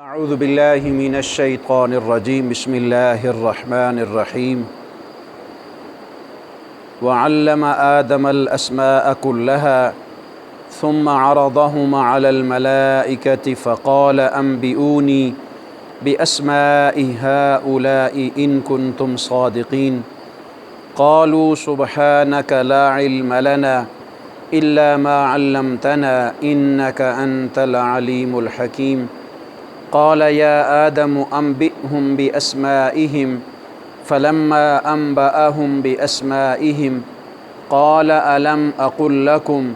اعوذ باللہ من الشیطان الرجیم بسم اللہ الرحمن الرحیم وعلم آدم الأسماء كلها ثم عرضهم على الملائكة فقال أنبئوني بأسماء هؤلاء إن كنتم صادقين قالوا سبحانك لا علم لنا إلا ما علمتنا إنك أنت العليم الحكيم قال يا آدم أنبئهم بأسمائهم فلما أنبأهم بأسمائهم قال ألم أقل لكم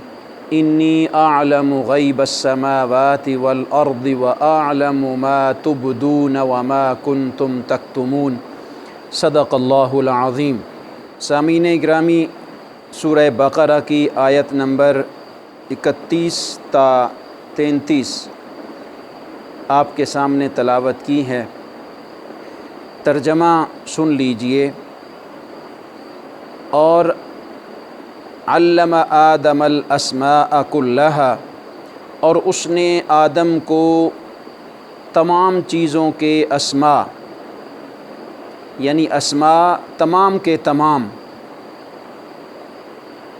إني أعلم غيب السماوات والأرض وأعلم ما تبدون وما كنتم تكتمون صدق اللہ العظیم۔ سامعین گرامی، سورہ بقرہ کی آیت نمبر 31 تا 33 آپ کے سامنے تلاوت کی ہے۔ ترجمہ سن لیجئے۔ اور علم آدم الاسماء کلہا، اور اس نے آدم کو تمام چیزوں کے اسماء یعنی اسماء تمام کے تمام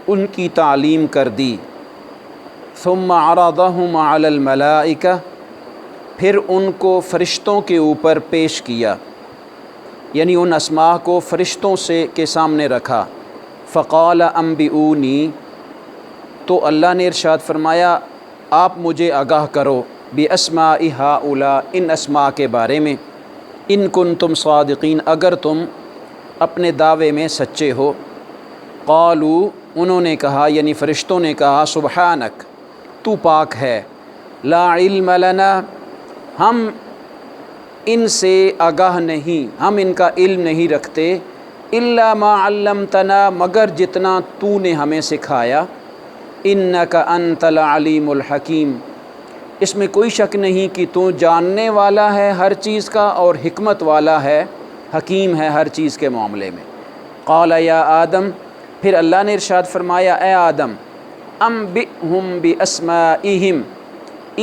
ان کی تعلیم کر دی۔ ثم عرضهم علی الملائکہ، پھر ان کو فرشتوں کے اوپر پیش کیا، یعنی ان اسماء کو فرشتوں کے سامنے رکھا۔ فقال انبئونی، تو اللہ نے ارشاد فرمایا آپ مجھے آگاہ کرو، باسماء ہؤلاء، ان اسماء کے بارے میں، ان کنتم صادقین، اگر تم اپنے دعوے میں سچے ہو۔ قالوا، انہوں نے کہا یعنی فرشتوں نے کہا، سبحانک، تو پاک ہے، لا علم لنا، ہم ان سے آگاہ نہیں، ہم ان کا علم نہیں رکھتے، الا ما علمتنا، مگر جتنا تو نے ہمیں سکھایا، انک انت العلیم الحکیم، اس میں کوئی شک نہیں کہ تو جاننے والا ہے ہر چیز کا اور حکمت والا ہے، حکیم ہے ہر چیز کے معاملے میں۔ قال یا آدم، پھر اللہ نے ارشاد فرمایا اے آدم، انبئہم باسمائہم،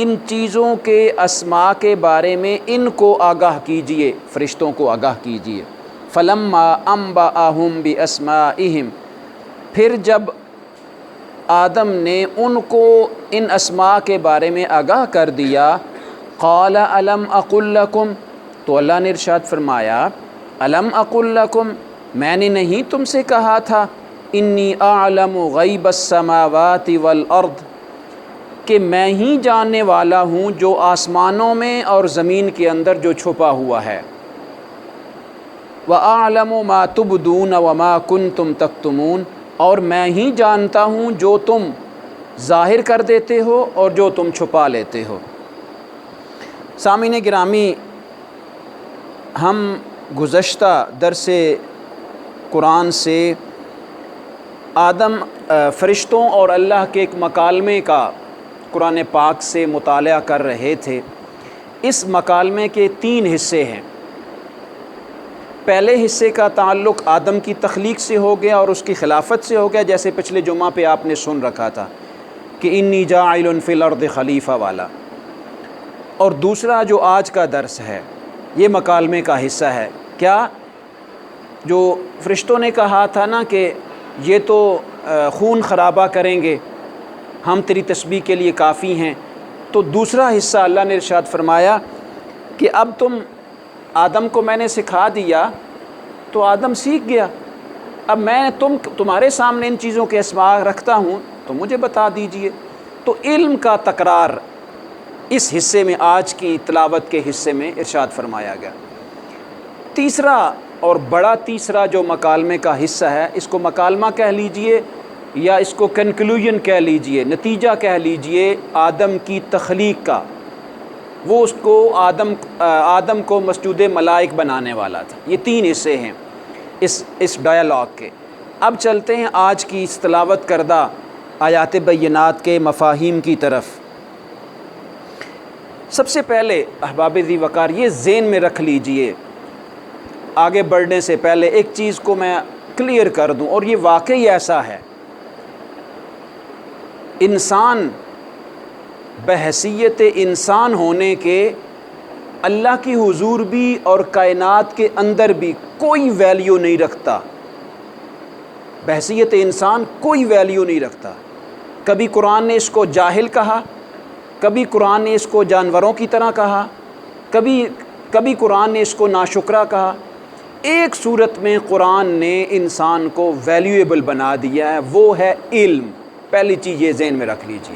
ان چیزوں کے اسماء کے بارے میں ان کو آگاہ کیجئے، فرشتوں کو آگاہ کیجئے۔ فلما انبأہم باسمائہم، پھر جب آدم نے ان کو ان اسماء کے بارے میں آگاہ کر دیا، قال الم اقل لکم، تو اللہ نے ارشاد فرمایا الم اقل لکم، میں نے نہیں تم سے کہا تھا، انی اعلم غیب السماوات والارض، کہ میں ہی جاننے والا ہوں جو آسمانوں میں اور زمین کے اندر جو چھپا ہوا ہے۔ وَأَعْلَمُ مَا تُبْدُونَ وَمَا كُنْتُمْ تَكْتُمُونَ، اور میں ہی جانتا ہوں جو تم ظاہر کر دیتے ہو اور جو تم چھپا لیتے ہو۔ سامعین گرامی، ہم گزشتہ درس قرآن سے فرشتوں اور اللہ کے ایک مکالمے کا قرآن پاک سے مطالعہ کر رہے تھے۔ اس مکالمے کے 3 حصے ہیں۔ پہلے حصے کا تعلق آدم کی تخلیق سے ہو گیا اور اس کی خلافت سے ہو گیا، جیسے پچھلے جمعہ پہ آپ نے سن رکھا تھا کہ انی جاعل فی الارض خلیفہ والا۔ اور دوسرا جو آج کا درس ہے، یہ مکالمے کا حصہ ہے۔ کیا؟ جو فرشتوں نے کہا تھا نا کہ یہ تو خون خرابہ کریں گے، ہم تیری تسبیح کے لیے کافی ہیں، تو دوسرا حصہ اللہ نے ارشاد فرمایا کہ اب آدم کو میں نے سکھا دیا تو آدم سیکھ گیا، اب میں تمہارے سامنے ان چیزوں کے اسماء رکھتا ہوں تو مجھے بتا دیجئے۔ تو علم کا تکرار اس حصے میں، آج کی تلاوت کے حصے میں ارشاد فرمایا گیا۔ تیسرا اور بڑا تیسرا جو مکالمے کا حصہ ہے، اس کو مکالمہ کہہ لیجئے یا اس کو کنکلوژن کہہ لیجئے، نتیجہ کہہ لیجئے آدم کی تخلیق کا، وہ اس کو آدم کو مسجود ملائک بنانے والا تھا۔ یہ 3 حصے ہیں اس ڈائیلاگ کے۔ اب چلتے ہیں آج کی اس تلاوت کردہ آیات بینات کے مفاہیم کی طرف۔ سب سے پہلے احباب ذی وقار، یہ ذہن میں رکھ لیجئے، آگے بڑھنے سے پہلے ایک چیز کو میں کلیئر کر دوں، اور یہ واقعی ایسا ہے، انسان بحیثیت انسان ہونے کے اللہ کی حضور بھی اور کائنات کے اندر بھی کوئی ویلیو نہیں رکھتا، بحیثیت انسان کوئی ویلیو نہیں رکھتا۔ کبھی قرآن نے اس کو جاہل کہا، کبھی قرآن نے اس کو جانوروں کی طرح کہا، کبھی قرآن نے اس کو ناشکرا کہا۔ ایک صورت میں قرآن نے انسان کو ویلیویبل بنا دیا ہے، وہ ہے علم۔ پہلی چیز یہ ذہن میں رکھ لیجئے،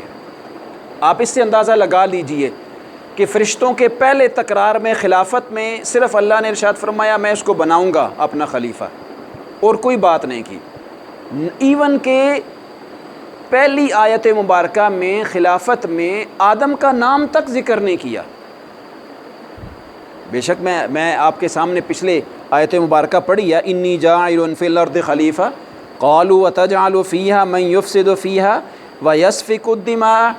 آپ اس سے اندازہ لگا لیجئے کہ فرشتوں کے پہلے تکرار میں خلافت میں صرف اللہ نے ارشاد فرمایا میں اس کو بناؤں گا اپنا خلیفہ، اور کوئی بات نہیں کی۔ ایون کہ پہلی آیت مبارکہ میں خلافت میں آدم کا نام تک ذکر نہیں کیا۔ بے شک میں آپ کے سامنے پچھلے آیت مبارکہ پڑھی ہے، انی جاعل فی الارض خلیفہ قالوا وتجعل فیہا من یفسد فیہا ویسفک الدماء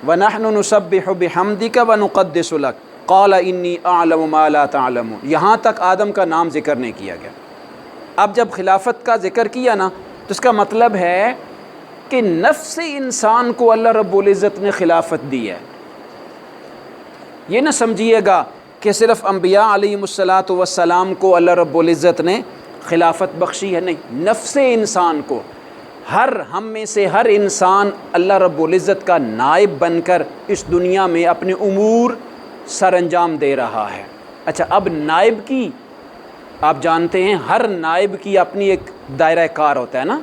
ونحن نسبح بحمدک ونقدس لک قال انی اعلم ما لا تعلمون۔ یہاں تک آدم کا نام ذکر نہیں کیا گیا۔ اب جب خلافت کا ذکر کیا نا تو اس کا مطلب ہے کہ نفس انسان کو اللہ رب العزت نے خلافت دی ہے۔ یہ نہ سمجھیے گا کہ صرف انبیاء علیہم الصلاۃ والسلام کو اللہ رب العزت نے خلافت بخشی ہے، نہیں، نفس انسان کو، ہم میں سے ہر انسان اللہ رب العزت کا نائب بن کر اس دنیا میں اپنے امور سر انجام دے رہا ہے۔ اچھا، اب نائب کی آپ جانتے ہیں ہر نائب کی اپنی ایک دائرہ کار ہوتا ہے نا،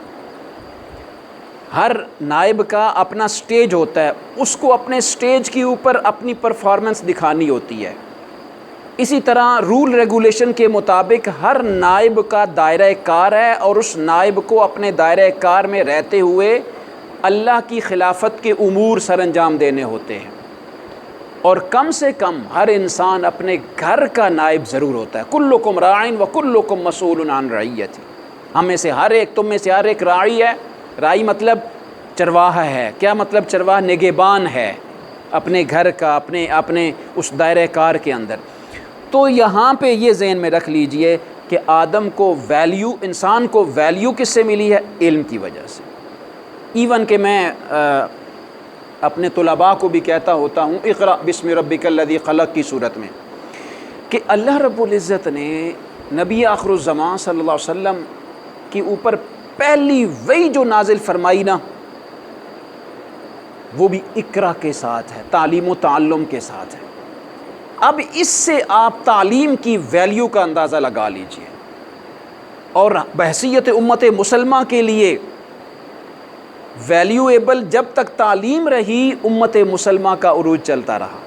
ہر نائب کا اپنا سٹیج ہوتا ہے، اس کو اپنے سٹیج کے اوپر اپنی پرفارمنس دکھانی ہوتی ہے۔ اسی طرح رول ریگولیشن کے مطابق ہر نائب کا دائرہ کار ہے، اور اس نائب کو اپنے دائرہ کار میں رہتے ہوئے اللہ کی خلافت کے امور سر انجام دینے ہوتے ہیں۔ اور کم سے کم ہر انسان اپنے گھر کا نائب ضرور ہوتا ہے۔ کلکم راعٍ وکلکم مسئول عن رعیتہ، ہم میں سے ہر ایک، تم میں سے ہر ایک راعی ہے۔ راعی مطلب چرواہا ہے۔ کیا مطلب چرواہا؟ نگہبان ہے اپنے گھر کا، اپنے اس دائرہ کار کے اندر۔ تو یہاں پہ یہ ذہن میں رکھ لیجئے کہ آدم کو ویلیو، انسان کو ویلیو کس سے ملی ہے؟ علم کی وجہ سے۔ ایون کہ میں اپنے طلباء کو بھی کہتا ہوتا ہوں اقرأ بسم ربک الذی خلق کی صورت میں، کہ اللہ رب العزت نے نبی آخر الزمان صلی اللہ علیہ وسلم کے اوپر پہلی وحی جو نازل فرمائی نا، وہ بھی اقرا کے ساتھ ہے، تعلیم و تعلم کے ساتھ ہے۔ اب اس سے آپ تعلیم کی ویلیو کا اندازہ لگا لیجئے، اور بحیثیت امت مسلمہ کے لیے ویلیویبل جب تک تعلیم رہی، امت مسلمہ کا عروج چلتا رہا۔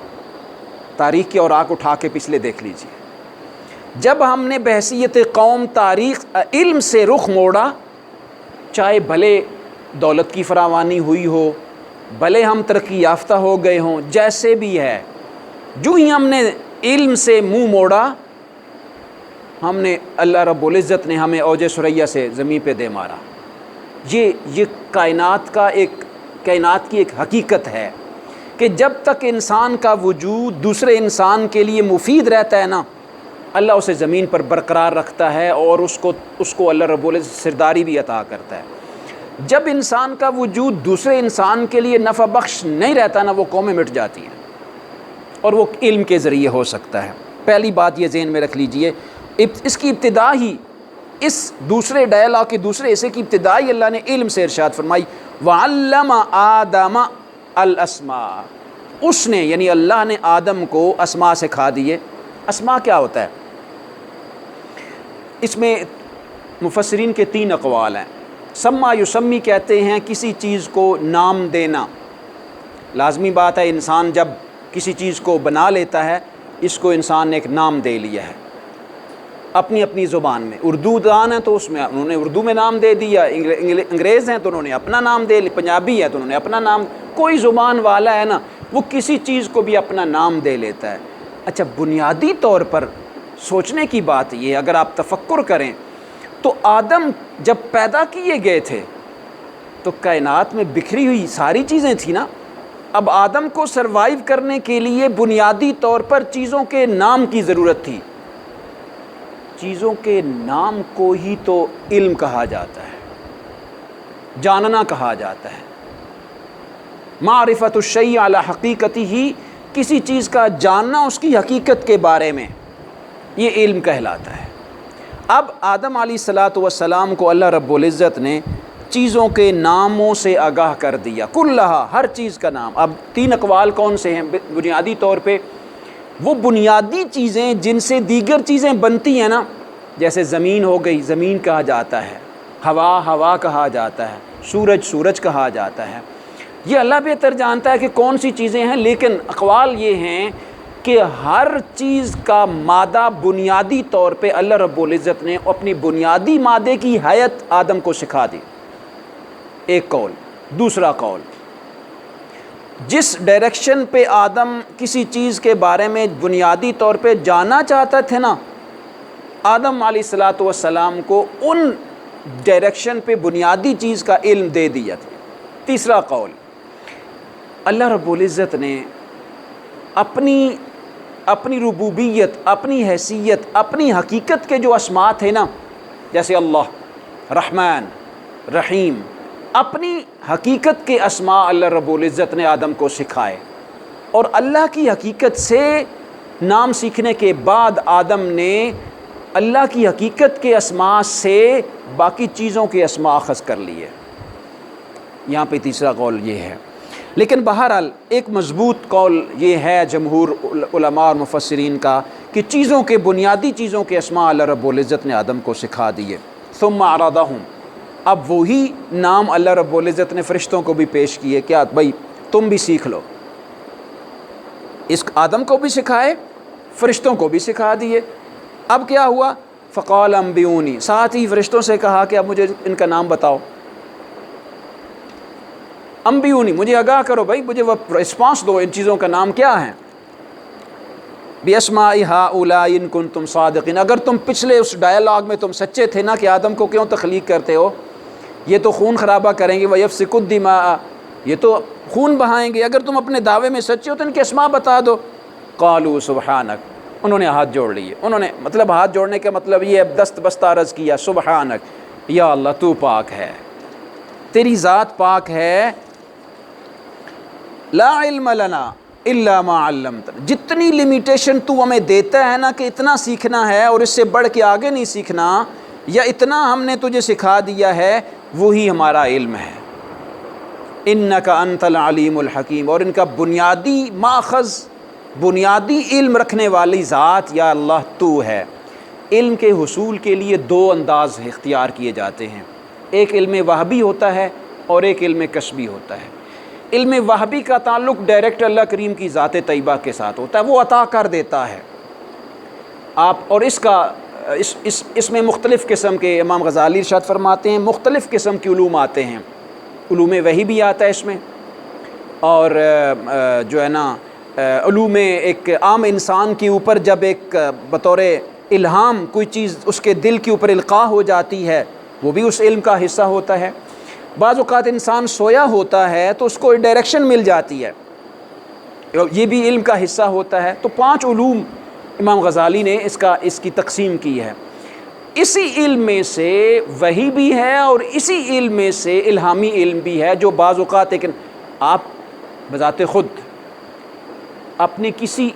تاریخ کے اوراق اٹھا کے پچھلے دیکھ لیجئے، جب ہم نے بحیثیت قوم تاریخ علم سے رخ موڑا، چاہے بھلے دولت کی فراوانی ہوئی ہو، بھلے ہم ترقی یافتہ ہو گئے ہوں، جیسے بھی ہے، جو ہی ہم نے علم سے منہ موڑا، ہم نے اللہ رب العزت نے ہمیں اوج ثریا سے زمین پہ دے مارا۔ یہ کائنات کی ایک حقیقت ہے کہ جب تک انسان کا وجود دوسرے انسان کے لیے مفید رہتا ہے نا، اللہ اسے زمین پر برقرار رکھتا ہے، اور اس کو اللہ رب العزت سرداری بھی عطا کرتا ہے۔ جب انسان کا وجود دوسرے انسان کے لیے نفع بخش نہیں رہتا نا، وہ قومیں مٹ جاتی ہیں، اور وہ علم کے ذریعے ہو سکتا ہے۔ پہلی بات یہ ذہن میں رکھ لیجئے، اس کی ابتدا ہی، اس دوسرے ڈائلاگ کے دوسرے حصے کی ابتدا ہی اللہ نے علم سے ارشاد فرمائی، وَعَلَّمَ آدَمَ الْأَسْمَاءَ، اس نے یعنی اللہ نے آدم کو اسماء سکھا دیے۔ اسماء کیا ہوتا ہے؟ اس میں مفسرین کے 3 اقوال ہیں۔ سما یسمی کہتے ہیں کسی چیز کو نام دینا، لازمی بات ہے، انسان جب کسی چیز کو بنا لیتا ہے، اس کو انسان نے ایک نام دے لیا ہے اپنی اپنی زبان میں۔ اردو دان ہے تو اس میں انہوں نے اردو میں نام دے دیا، انگریز ہیں تو انہوں نے اپنا نام دے لیا، پنجابی ہے تو انہوں نے اپنا نام، کوئی زبان والا ہے نا، وہ کسی چیز کو بھی اپنا نام دے لیتا ہے۔ اچھا، بنیادی طور پر سوچنے کی بات یہ، اگر آپ تفکر کریں تو آدم جب پیدا کیے گئے تھے تو کائنات میں بکھری ہوئی ساری چیزیں تھیں نا۔ اب آدم کو سروائیو کرنے کے لیے بنیادی طور پر چیزوں کے نام کی ضرورت تھی۔ چیزوں کے نام کو ہی تو علم کہا جاتا ہے، جاننا کہا جاتا ہے۔ معرفت الشیء علی حقیقتہ کسی چیز کا جاننا اس کی حقیقت کے بارے میں، یہ علم کہلاتا ہے۔ اب آدم علیہ الصلاۃ والسلام کو اللہ رب العزت نے چیزوں کے ناموں سے آگاہ کر دیا، کلھا، ہر چیز کا نام۔ اب 3 اقوال کون سے ہیں بنیادی طور پہ؟ وہ بنیادی چیزیں جن سے دیگر چیزیں بنتی ہیں نا، جیسے زمین ہو گئی، زمین کہا جاتا ہے، ہوا، ہوا کہا جاتا ہے، سورج، سورج کہا جاتا ہے۔ یہ اللہ بہتر جانتا ہے کہ کون سی چیزیں ہیں، لیکن اقوال یہ ہیں کہ ہر چیز کا مادہ بنیادی طور پہ اللہ رب العزت نے اپنی بنیادی مادے کی حیت آدم کو سکھا دی، ایک قول۔ دوسرا قول، جس ڈائریکشن پہ آدم کسی چیز کے بارے میں بنیادی طور پہ جاننا چاہتا تھے نا، آدم علیہ الصلاۃ والسلام کو ان ڈائریکشن پہ بنیادی چیز کا علم دے دیا تھا۔ تیسرا قول، اللہ رب العزت نے اپنی ربوبیت، اپنی حیثیت، اپنی حقیقت کے جو اسماء تھے نا، جیسے اللہ، رحمان، رحیم، اپنی حقیقت کے اسماء اللہ رب العزت نے آدم کو سکھائے، اور اللہ کی حقیقت سے نام سیکھنے کے بعد آدم نے اللہ کی حقیقت کے اسماء سے باقی چیزوں کے اسماء اخذ کر لیے۔ یہاں پہ تیسرا قول یہ ہے، لیکن بہرحال ایک مضبوط قول یہ ہے جمہور علماء اور مفسرین کا کہ چیزوں کے بنیادی چیزوں کے اسماء اللہ رب العزت نے آدم کو سکھا دیے۔ ثم عرضہم، اب وہی نام اللہ رب العزت نے فرشتوں کو بھی پیش کیے، کیا بھائی تم بھی سیکھ لو، اس آدم کو بھی سکھائے، فرشتوں کو بھی سکھا دیے۔ اب کیا ہوا؟ فقال انبئونی، ساتھ ہی فرشتوں سے کہا کہ اب مجھے ان کا نام بتاؤ، انبئونی، مجھے آگاہ کرو بھائی، مجھے وہ رسپانس دو، ان چیزوں کا نام کیا ہیں؟ بِأَسْمَاءِ هَؤُلَاءِ إِن كُنتُمْ صَادِقِينَ، اگر تم پچھلے اس ڈائلاگ میں تم سچے تھے نا کہ آدم کو کیوں تخلیق کرتے ہو، یہ تو خون خرابہ کریں گے، وَيَفْسِكُ الدِّمَاءَ، یہ تو خون بہائیں گے، اگر تم اپنے دعوے میں سچے ہو تو ان کے اسماء بتا دو۔ قالوا سبحانک، انہوں نے ہاتھ جوڑ لیے، انہوں نے مطلب ہاتھ جوڑنے کا مطلب یہ دست بستہ عرض کیا، سبحانک، یا اللہ تو پاک ہے، تیری ذات پاک ہے، لا علم لنا الا ما علمتنا، جتنی لمیٹیشن تو ہمیں دیتا ہے نا کہ اتنا سیکھنا ہے اور اس سے بڑھ کے آگے نہیں سیکھنا، یا اتنا ہم نے تجھے سکھا دیا ہے، وہی ہمارا علم ہے۔ انک انت العلیم الحکیم، اور ان کا بنیادی ماخذ، بنیادی علم رکھنے والی ذات یا اللہ تو ہے۔ علم کے حصول کے لیے 2 انداز اختیار کیے جاتے ہیں، ایک علم وہبی ہوتا ہے اور ایک علم کسبی ہوتا ہے۔ علم وہبی کا تعلق ڈائریکٹ اللہ کریم کی ذات طیبہ کے ساتھ ہوتا ہے، وہ عطا کر دیتا ہے آپ، اور اس میں مختلف قسم کے، امام غزالی ارشاد فرماتے ہیں مختلف قسم کے علوم آتے ہیں، علوم وحی بھی آتا ہے اس میں، اور جو ہے نا علوم ایک عام انسان کے اوپر جب ایک بطور الہام کوئی چیز اس کے دل کے اوپر القاء ہو جاتی ہے، وہ بھی اس علم کا حصہ ہوتا ہے۔ بعض اوقات انسان سویا ہوتا ہے تو اس کو ڈائریکشن مل جاتی ہے، یہ بھی علم کا حصہ ہوتا ہے۔ تو 5 علوم امام غزالی نے اس کی تقسیم کی ہے۔ اسی علم میں سے وحی بھی ہے اور اسی علم میں سے الہامی علم بھی ہے، جو بعض اوقات لیکن آپ بذات خود اپنے کسی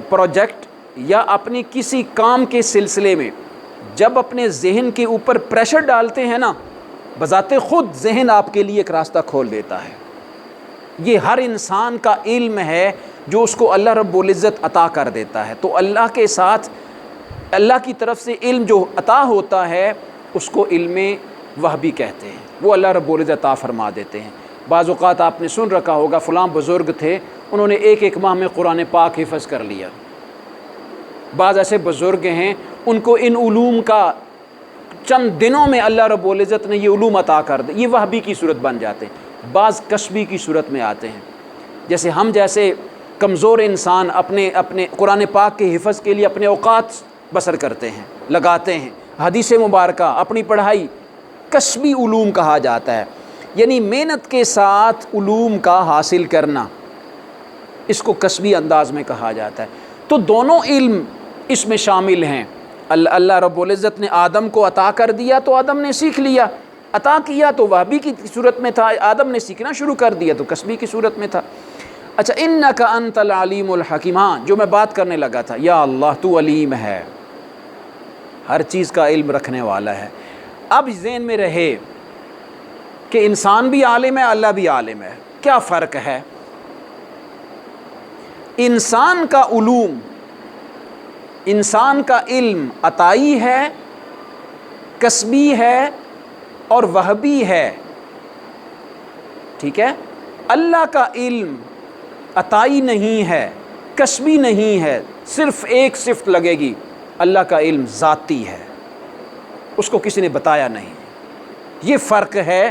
پروجیکٹ یا اپنے کسی کام کے سلسلے میں جب اپنے ذہن کے اوپر پریشر ڈالتے ہیں نا، بذات خود ذہن آپ کے لیے ایک راستہ کھول دیتا ہے۔ یہ ہر انسان کا علم ہے جو اس کو اللہ رب العزت عطا کر دیتا ہے۔ تو اللہ کے ساتھ اللہ کی طرف سے علم جو عطا ہوتا ہے اس کو علم وہبی کہتے ہیں، وہ اللہ رب العزت عطا فرما دیتے ہیں۔ بعض اوقات آپ نے سن رکھا ہوگا فلاں بزرگ تھے، انہوں نے ایک ماہ میں قرآن پاک حفظ کر لیا۔ بعض ایسے بزرگ ہیں ان کو ان علوم کا چند دنوں میں اللہ رب العزت نے یہ علوم عطا کر دے، یہ وہبی کی صورت بن جاتے ہیں۔ بعض کسبی کی صورت میں آتے ہیں، جیسے ہم جیسے کمزور انسان اپنے قرآن پاک کے حفظ کے لیے اپنے اوقات بسر کرتے ہیں، لگاتے ہیں، حدیث مبارکہ، اپنی پڑھائی، کسبی علوم کہا جاتا ہے، یعنی محنت کے ساتھ علوم کا حاصل کرنا، اس کو کسبی انداز میں کہا جاتا ہے۔ تو دونوں علم اس میں شامل ہیں۔ اللہ رب العزت نے آدم کو عطا کر دیا تو آدم نے سیکھ لیا، عطا کیا تو وہبی کی صورت میں تھا، آدم نے سیکھنا شروع کر دیا تو کسبی کی صورت میں تھا۔ اچھا انک انت العلیم الحکیم، ہاں جو میں بات کرنے لگا تھا، یا اللہ تو علیم ہے، ہر چیز کا علم رکھنے والا ہے۔ اب ذہن میں رہے کہ انسان بھی عالم ہے، اللہ بھی عالم ہے، کیا فرق ہے؟ انسان کا علوم، انسان کا علم عطائی ہے، کسبی ہے اور وہبی ہے، ٹھیک ہے؟ اللہ کا علم عطائی نہیں ہے، کسبی نہیں ہے، صرف ایک صفت لگے گی، اللہ کا علم ذاتی ہے، اس کو کسی نے بتایا نہیں۔ یہ فرق ہے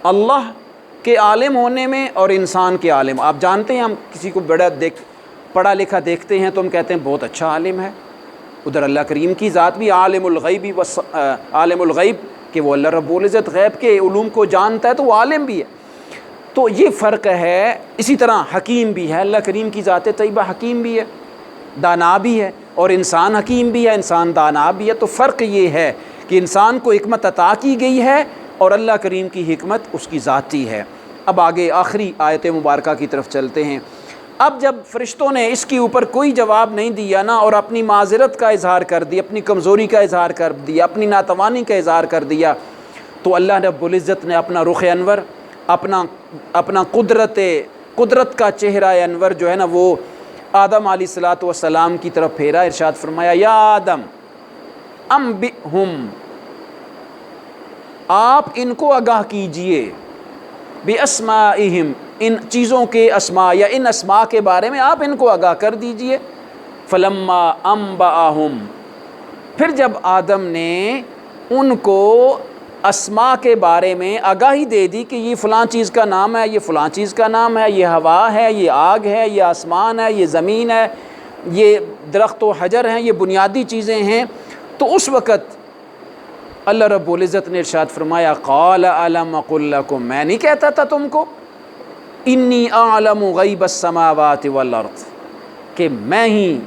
اللہ کے عالم ہونے میں اور انسان کے عالم۔ آپ جانتے ہیں ہم کسی کو بڑا پڑھا لکھا دیکھتے ہیں تو ہم کہتے ہیں بہت اچھا عالم ہے، ادھر اللہ کریم کی ذات بھی عالم الغیب عالم الغیب، کہ وہ اللہ رب العزت غیب کے علوم کو جانتا ہے تو وہ عالم بھی ہے۔ تو یہ فرق ہے۔ اسی طرح حکیم بھی ہے، اللہ کریم کی ذات طیبہ حکیم بھی ہے، دانا بھی ہے، اور انسان حکیم بھی ہے، انسان دانا بھی ہے۔ تو فرق یہ ہے کہ انسان کو حکمت عطا کی گئی ہے اور اللہ کریم کی حکمت اس کی ذاتی ہے۔ اب آگے آخری آیت مبارکہ کی طرف چلتے ہیں۔ اب جب فرشتوں نے اس کے اوپر کوئی جواب نہیں دیا نا، اور اپنی معذرت کا اظہار کر دیا، اپنی کمزوری کا اظہار کر دیا، اپنی ناتوانی کا اظہار کر دیا، تو اللہ رب العزت نے اپنا رخ انور، اپنا قدرت کا چہرہ انور جو ہے نا وہ آدم علیہ الصلاۃ والسلام کی طرف پھیرا، ارشاد فرمایا یا آدم انبئہم، آپ ان کو آگاہ کیجئے، باسمائہم، ان چیزوں کے اسماء یا ان اسماء کے بارے میں آپ ان کو آگاہ کر دیجئے۔ فلما انبأہم، پھر جب آدم نے ان کو اسماء کے بارے میں آگاہی دے دی کہ یہ فلاں چیز کا نام ہے، یہ فلاں چیز کا نام ہے، یہ ہوا ہے، یہ آگ ہے، یہ آسمان ہے، یہ زمین ہے، یہ درخت و حجر ہیں، یہ بنیادی چیزیں ہیں، تو اس وقت اللہ رب العزت نے ارشاد فرمایا قال الم اقل لکم، میں نہیں کہتا تھا تم کو، انی اعلم غیب السماوات والارض، کہ میں ہی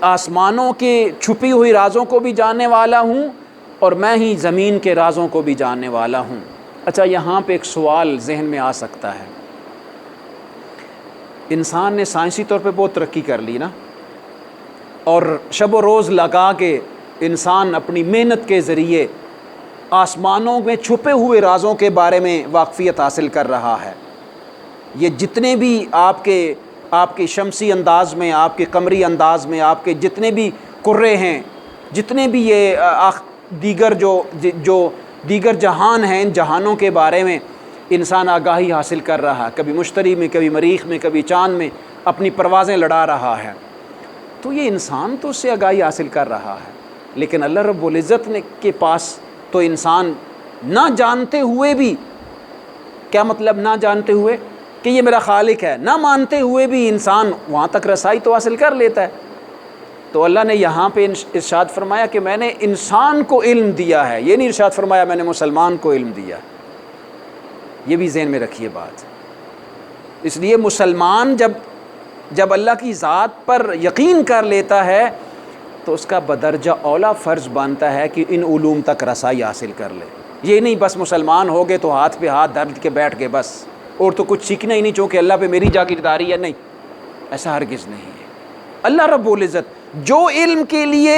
آسمانوں کے چھپی ہوئی رازوں کو بھی جاننے والا ہوں اور میں ہی زمین کے رازوں کو بھی جاننے والا ہوں۔ اچھا یہاں پہ ایک سوال ذہن میں آ سکتا ہے، انسان نے سائنسی طور پہ بہت ترقی کر لی نا، اور شب و روز لگا کے انسان اپنی محنت کے ذریعے آسمانوں میں چھپے ہوئے رازوں کے بارے میں واقفیت حاصل کر رہا ہے۔ یہ جتنے بھی آپ کے شمسی انداز میں، آپ کے قمری انداز میں، آپ کے جتنے بھی کرے ہیں، جتنے بھی یہ دیگر دیگر جہان ہیں، ان جہانوں کے بارے میں انسان آگاہی حاصل کر رہا ہے، کبھی مشتری میں، کبھی مریخ میں، کبھی چاند میں اپنی پروازیں لڑا رہا ہے، تو یہ انسان تو اس سے آگاہی حاصل کر رہا ہے، لیکن اللہ رب العزت نے کے پاس تو انسان نہ جانتے ہوئے بھی، کیا مطلب نہ جانتے ہوئے؟ کہ یہ میرا خالق ہے، نہ مانتے ہوئے بھی انسان وہاں تک رسائی تو حاصل کر لیتا ہے۔ تو اللہ نے یہاں پہ ارشاد فرمایا کہ میں نے انسان کو علم دیا ہے، یہ نہیں ارشاد فرمایا میں نے مسلمان کو علم دیا، یہ بھی ذہن میں رکھیے بات۔ اس لیے مسلمان جب اللہ کی ذات پر یقین کر لیتا ہے تو اس کا بدرجہ اولا فرض بنتا ہے کہ ان علوم تک رسائی حاصل کر لے۔ یہ نہیں بس مسلمان ہو گئے تو ہاتھ پہ ہاتھ دھر کے بیٹھ گئے بس، اور تو کچھ سیکھنا ہی نہیں چونکہ اللہ پہ میری جاگیرداری ہے، نہیں، ایسا ہرگز نہیں ہے۔ اللہ رب العزت جو علم کے لیے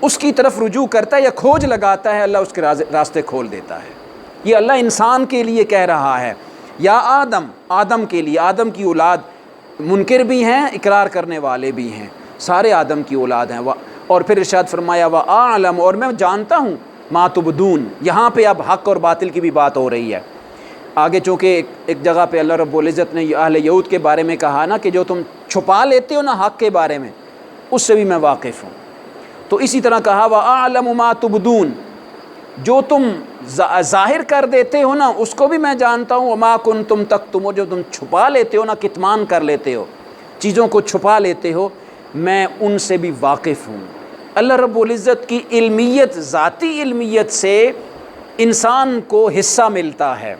اس کی طرف رجوع کرتا ہے یا کھوج لگاتا ہے، اللہ اس کے راستے کھول دیتا ہے۔ یہ اللہ انسان کے لیے کہہ رہا ہے، یا آدم کے لیے، آدم کی اولاد منکر بھی ہیں، اقرار کرنے والے بھی ہیں، سارے آدم کی اولاد ہیں۔ اور پھر ارشاد فرمایا وَأَعْلَمُ، اور میں جانتا ہوں، مَا تُبْدُونَ، یہاں پہ اب حق اور باطل کی بھی بات ہو رہی ہے۔ آگے چونکہ ایک جگہ پہ اللہ رب العزت نے اہل یہود کے بارے میں کہا نا کہ جو تم چھپا لیتے ہو نا حق کے بارے میں، اس سے بھی میں واقف ہوں، تو اسی طرح کہا وَأَعْلَمُ مَا تُبْدُونَ، جو تم ظاہر کر دیتے ہو نا اس کو بھی میں جانتا ہوں، وَمَا كُنْتُمْ تَكْتُمُونَ، جو تم چھپا لیتے ہو نا، کتمان کر لیتے ہو، چیزوں کو چھپا لیتے ہو، میں ان سے بھی واقف ہوں۔ اللہ رب العزت کی علمیت، ذاتی علمیت سے انسان کو حصہ ملتا ہے۔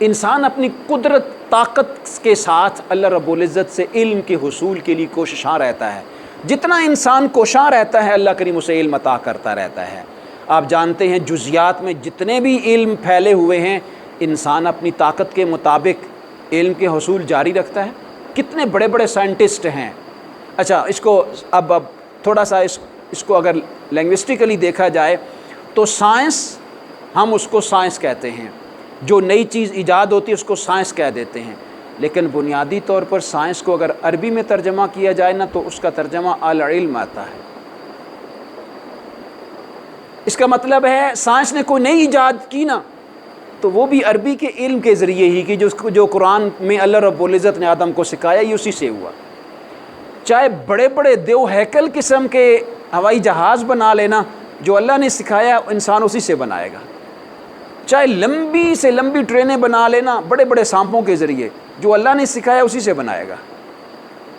انسان اپنی قدرت طاقت کے ساتھ اللہ رب العزت سے علم کے حصول کے لیے کوششاں رہتا ہے۔ جتنا انسان کوشاں رہتا ہے اللہ کریم اسے علم عطا کرتا رہتا ہے۔ آپ جانتے ہیں جزیات میں جتنے بھی علم پھیلے ہوئے ہیں، انسان اپنی طاقت کے مطابق علم کے حصول جاری رکھتا ہے. کتنے بڑے بڑے سائنٹسٹ ہیں. اچھا اس کو اب تھوڑا سا اس کو اگر لینگوسٹکلی دیکھا جائے تو سائنس، ہم اس کو سائنس کہتے ہیں، جو نئی چیز ایجاد ہوتی ہے اس کو سائنس کہہ دیتے ہیں. لیکن بنیادی طور پر سائنس کو اگر عربی میں ترجمہ کیا جائے نا تو اس کا ترجمہ العلم آتا ہے. اس کا مطلب ہے سائنس نے کوئی نئی ایجاد کی نا تو وہ بھی عربی کے علم کے ذریعے ہی کی، جو قرآن میں اللہ رب العزت نے آدم کو سکھایا یہ اسی سے ہوا. چاہے بڑے بڑے دیو ہیکل قسم کے ہوائی جہاز بنا لینا، جو اللہ نے سکھایا انسان اسی سے بنائے گا. چاہے لمبی سے لمبی ٹرینیں بنا لینا بڑے بڑے سانپوں کے ذریعے، جو اللہ نے سکھایا اسی سے بنائے گا،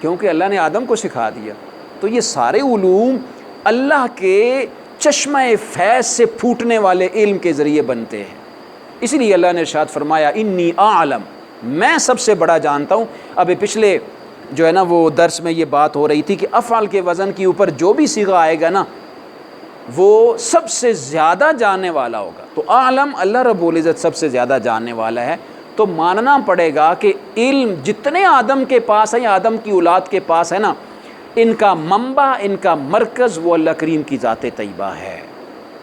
کیونکہ اللہ نے آدم کو سکھا دیا. تو یہ سارے علوم اللہ کے چشمہ فیض سے پھوٹنے والے علم کے ذریعے بنتے ہیں. اسی لیے اللہ نے ارشاد فرمایا انی اعلم، میں سب سے بڑا جانتا ہوں. اب پچھلے جو ہے نا وہ درس میں یہ بات ہو رہی تھی کہ افعال کے وزن کے اوپر جو بھی صیغہ آئے گا نا وہ سب سے زیادہ جاننے والا ہوگا. تو اعلم اللہ رب العزت سب سے زیادہ جاننے والا ہے. تو ماننا پڑے گا کہ علم جتنے آدم کے پاس ہے یا آدم کی اولاد کے پاس ہے نا، ان کا منبع، ان کا مرکز وہ اللہ کریم کی ذات طیبہ ہے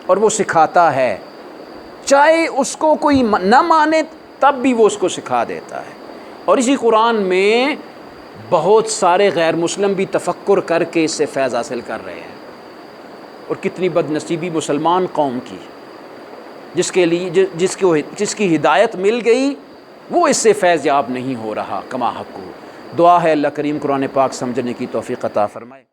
اور وہ سکھاتا ہے. چاہے اس کو کوئی نہ مانے تب بھی وہ اس کو سکھا دیتا ہے. اور اسی قرآن میں بہت سارے غیر مسلم بھی تفکر کر کے اس سے فیض حاصل کر رہے ہیں. اور کتنی بد نصیبی مسلمان قوم کی، جس کے لیے جس کی ہدایت مل گئی وہ اس سے فیض یاب نہیں ہو رہا کما حق کو. دعا ہے اللہ کریم قرآن پاک سمجھنے کی توفیق عطا فرمائے.